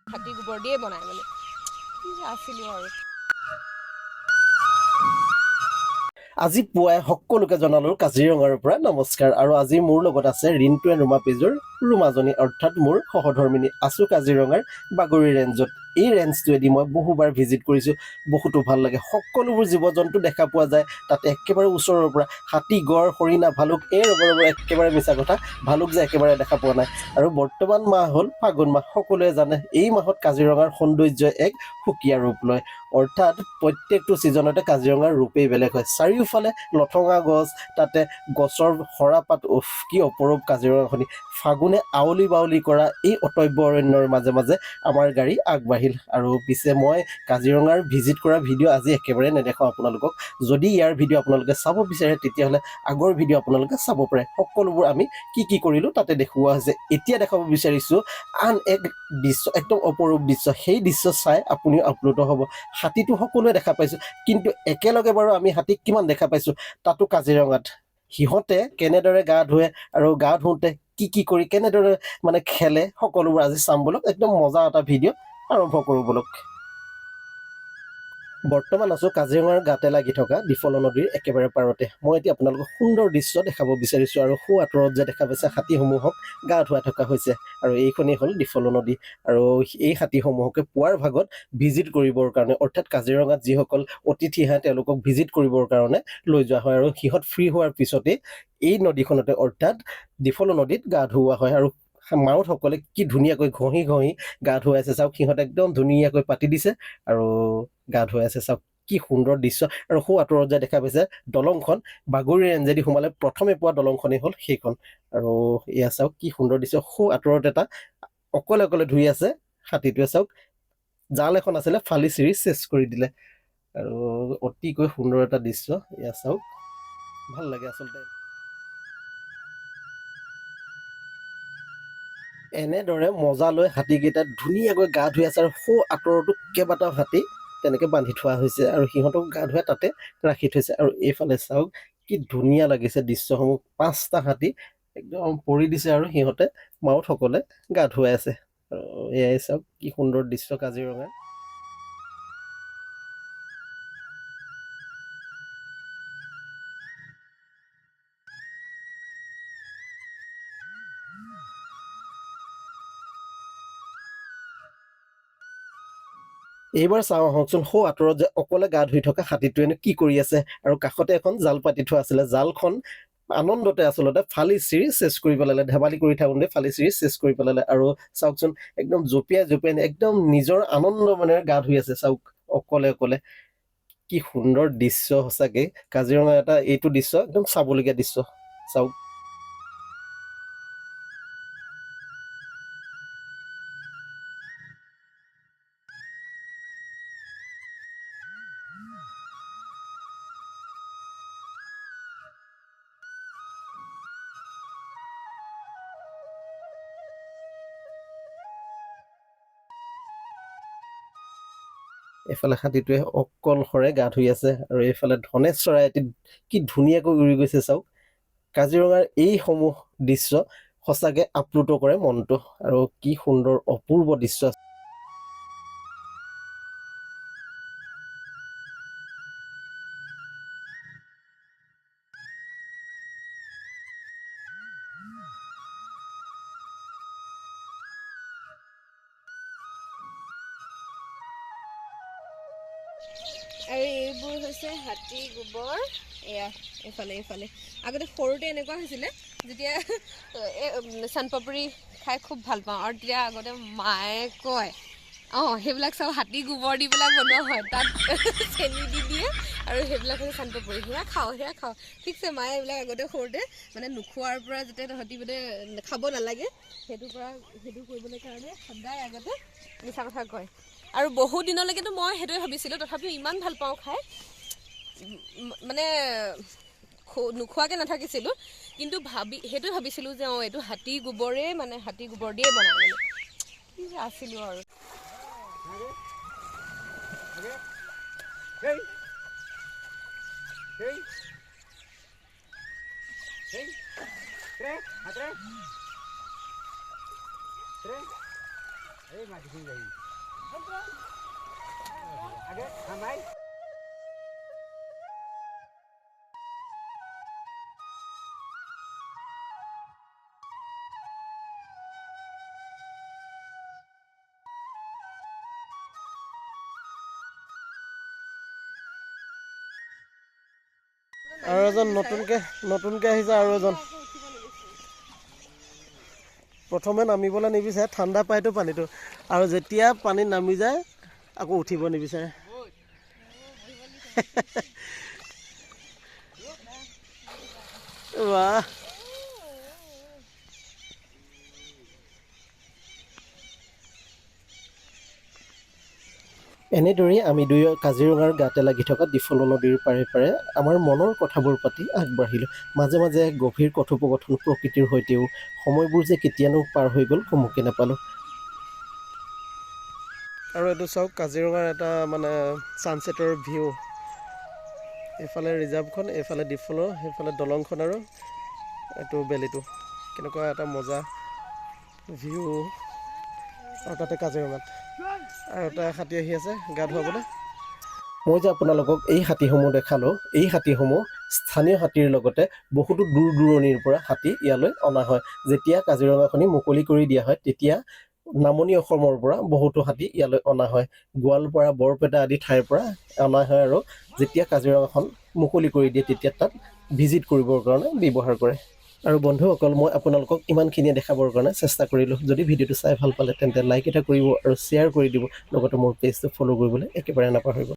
হাতী গোবৰ দিয়ে বনায় মানে কি যে আছিলোঁ আৰু আজি পুৱাই সকলোকে জনালো কাজিৰঙাৰ পৰা নমস্কাৰ আৰু আজি মোৰ লগত আছে ৰিণ্টু এণ্ড ৰুমা পেজৰ ৰুমাজনী অৰ্থাৎ মোৰ সহধৰ্মিনী আছো কাজিৰঙাৰ বাগৰি ৰেঞ্জত এই ৰেঞ্জটোৱেদি মই বহুবাৰ ভিজিট কৰিছোঁ বহুতো ভাল লাগে সকলোবোৰ জীৱ জন্তু দেখা পোৱা যায় তাতে একেবাৰে ওচৰৰ পৰা হাতী গড় হৰিণা ভালুক এই ৰবৰ একেবাৰে মিছা কথা ভালুক যে একেবাৰে দেখা পোৱা নাই আৰু বৰ্তমান মাহ হ'ল ফাগুন মাহ সকলোৱে জানে এই মাহত কাজিৰঙাৰ সৌন্দৰ্য এক সুকীয়া ৰূপ লয় অৰ্থাৎ প্ৰত্যেকটো ছিজনতে কাজিৰঙাৰ ৰূপেই বেলেগ হয় চাৰিওফালে লঠঙা গছ তাতে গছৰ সৰাপাত কি অপৰূপ কাজিৰঙাখনি ফাগুনে আৱলি বাৱলি কৰা এই অটব্য অৰণ্যৰ মাজে মাজে আমাৰ গাড়ী আগবাঢ়িল আৰু পিছে মই কাজিৰঙাৰ ভিজিট কৰা ভিডিঅ' আজি একেবাৰে নেদেখাওঁ আপোনালোকক যদি ইয়াৰ ভিডিঅ' আপোনালোকে চাব বিচাৰে তেতিয়াহ'লে আগৰ ভিডিঅ' আপোনালোকে চাব পাৰে সকলোবোৰ আমি কি কৰিলোঁ তাতে দেখুওৱা হৈছে এতিয়া দেখাব বিচাৰিছোঁ আন এক দৃশ্য একদম অপৰূপ দৃশ্য সেই দৃশ্য চাই আপুনিও আপ্লুত হ'ব হাতীটো সকলোৱে দেখা পাইছোঁ কিন্তু একেলগে বাৰু আমি হাতীক কিমান দেখা পাইছোঁ তাতো কাজিৰঙাত সিহঁতে কেনেদৰে গা ধুৱে আৰু গা ধুওঁতে কি কৰি কেনেদৰে মানে খেলে সকলোবোৰ আজি চাম বলক একদম মজা এটা ভিডিঅ' আৰম্ভ কৰোঁ বলক বৰ্তমান আছোঁ কাজিৰঙাৰ গাতে লাগি থকা ডিফল নদীৰ একেবাৰে পাৰতে মই এতিয়া আপোনালোকক সুন্দৰ দৃশ্য দেখাব বিচাৰিছোঁ আৰু সু আঁতৰত যে দেখা পাইছে হাতীসমূহক গা ধুৱাই থকা হৈছে আৰু এইখনেই হ'ল ডিফল নদী আৰু এই হাতীসমূহকে পুৱাৰ ভাগত ভিজিট কৰিবৰ কাৰণে অৰ্থাৎ কাজিৰঙাত যিসকল অতিথি আহে তেওঁলোকক ভিজিট কৰিবৰ কাৰণে লৈ যোৱা হয় আৰু সিহঁত ফ্ৰী হোৱাৰ পিছতেই এই নদীখনতে অৰ্থাৎ ডিফল নদীত গা ধুওৱা হয় আৰু মাউতসকলে কি ধুনীয়াকৈ ঘঁহি গা ধুৱাইছে চাওক সিহঁতে একদম ধুনীয়াকৈ পাতি দিছে আৰু গা ধুৱাই আছে চাওক কি সুন্দৰ দৃশ্য আৰু সু আঁতৰত যে দেখা পাইছে দলংখন বাগৰি ৰেঞ্জেদি সোমালে প্ৰথমে পোৱা দলংখনেই হ'ল সেইখন আৰু এয়া চাওক কি সুন্দৰ দৃশ্য সু আঁতৰত এটা অকলে ধুই আছে হাতীটোৱে চাওক জাল এখন আছিলে ফালি চিৰি চেচ কৰি দিলে আৰু অতিকৈ সুন্দৰ এটা দৃশ্য এয়া চাওক ভাল লাগে আচলতে এনেদৰে মজা লৈ হাতীকেইটা ধুনীয়াকৈ গা ধুই আছে আৰু সৌ আঁতৰতো কেইবাটাও হাতী তেনেকে বান্ধি থোৱা হৈছে আৰু সিহঁতক গা ধুৱাই তাতে ৰাখি থৈছে আৰু এইফালে চাওক কি ধুনীয়া লাগিছে দৃশ্যসমূহ 5টা হাতী একদম পৰি দিছে আৰু সিহঁতে মাউতসকলে গা ধুৱাই আছে আৰু এয়াই চাওক কি সুন্দৰ দৃশ্য কাজিৰঙাৰ এইবাৰ চাওঁ আহকচোন সৌ আঁতৰত যে অকলে গা ধুই থকা হাতীটোৱেনো কি কৰি আছে আৰু কাষতে এখন জাল পাতি থোৱা আছিলে জালখন আনন্দতে আচলতে ফালি চিৰি চেচ কৰি পেলালে ধেমালি কৰি থাকোঁতে ফালি চিৰি চেচ কৰি পেলালে আৰু চাওকচোন একদম জঁপিয়াই একদম নিজৰ আনন্দ মানে গা ধুই আছে চাওক অকলে কি সুন্দৰ দৃশ্য সঁচাকে কাজিৰঙা এটা এইটো দৃশ্য একদম চাবলগীয়া দৃশ্য চাওক এইফালে হাতীটোৱে অকলশৰে গা ধুই আছে আৰু এইফালে ধনেশ চৰাই এটি কি ধুনীয়াকৈ উৰি গৈছে চাওক কাজিৰঙাৰ এইসমূহ দৃশ্য সঁচাকে আপ্লুত কৰে মনটো আৰু কি সুন্দৰ অপূৰ্ব দৃশ্য আৰু এইবোৰ হৈছে হাতী গোবৰ এয়া এইফালে আগতে সৰুতে এনেকুৱা হৈছিলে যেতিয়া চানপাপৰি খাই খুব ভাল পাওঁ আৰু তেতিয়া আগতে মায়ে কয় সেইবিলাক চব হাতী গোবৰ দি পেলাই বনোৱা হয় তাত চেনি দি দিয়ে আৰু সেইবিলাক হৈছে চানপাপৰি সেয়া খাওঁ ঠিকছে মায়ে এইবিলাক আগতে সৰুতে মানে নোখোৱাৰ পৰা যেতিয়া তাহাঁতি মানে খাব নালাগে সেইটো কৰিবলৈ কাৰণে সদায় আগতে মিছা কথা কয় আৰু বহু দিনলৈকেতো মই সেইটোৱে ভাবিছিলোঁ তথাপিও ইমান ভাল পাওঁ খাই মানে নোখোৱাকৈ নাথাকিছিলোঁ কিন্তু সেইটো ভাবিছিলোঁ যে এইটো হাতী গোবৰে মানে হাতী গোবৰ দিয়ে বনায় মানে কি যে আছিলোঁ আৰু আৰু এজন নতুনকৈ আহিছে আৰু এজন প্ৰথমে নামিবলৈ নিবিচাৰে ঠাণ্ডা পায়তো পানীটো আৰু যেতিয়া পানীত নামি যায় আকৌ উঠিব নিবিচাৰে বাহ এনেদৰেই আমি দুয়ো কাজিৰঙাৰ গাতে লাগি থকা ডিফলো নদীৰ পাৰে পাৰে আমাৰ মনৰ কথাবোৰ পাতি আগবাঢ়িলোঁ মাজে মাজে এক গভীৰ কথোপকথন প্ৰকৃতিৰ সৈতেও সময়বোৰ যে কেতিয়ানো পাৰ হৈ গ'ল গমকে নাপালোঁ আৰু এইটো চাওক কাজিৰঙাৰ এটা মানে ছানছেটৰ ভিউ এইফালে ৰিজাৰ্ভখন এইফালে ডিফলো সেইফালে দলংখন আৰু এইটো বেলিটো কেনেকুৱা এটা মজা ভিউ আৰু তাতে কাজিৰঙাত আৰু এটা হাতী আহি আছে গা ধুৱাবলৈ মই যে আপোনালোকক এই হাতীসমূহ দেখালোঁ এই হাতীসমূহ স্থানীয় হাতীৰ লগতে বহুতো দূৰ দূৰণিৰ পৰা হাতী ইয়ালৈ অনা হয় যেতিয়া কাজিৰঙাখনি মুকলি কৰি দিয়া হয় তেতিয়া নামনি অসমৰ পৰা বহুতো হাতী ইয়ালৈ অনা হয় গোৱালপাৰা বৰপেটা আদি ঠাইৰ পৰা অনা হয় আৰু যেতিয়া কাজিৰঙাখন মুকলি কৰি দিয়ে তেতিয়া তাত ভিজিট কৰিবৰ কাৰণে ব্যৱহাৰ কৰে আৰু বন্ধুসকল মই আপোনালোকক ইমানখিনিয়ে দেখাবৰ কাৰণে চেষ্টা কৰিলোঁ যদি ভিডিঅ'টো চাই ভাল পালে তেন্তে লাইক এটা কৰিব আৰু শ্বেয়াৰ কৰি দিব লগতে মোৰ পেজটো ফ'ল' কৰিবলৈ একেবাৰে নাপাহৰিব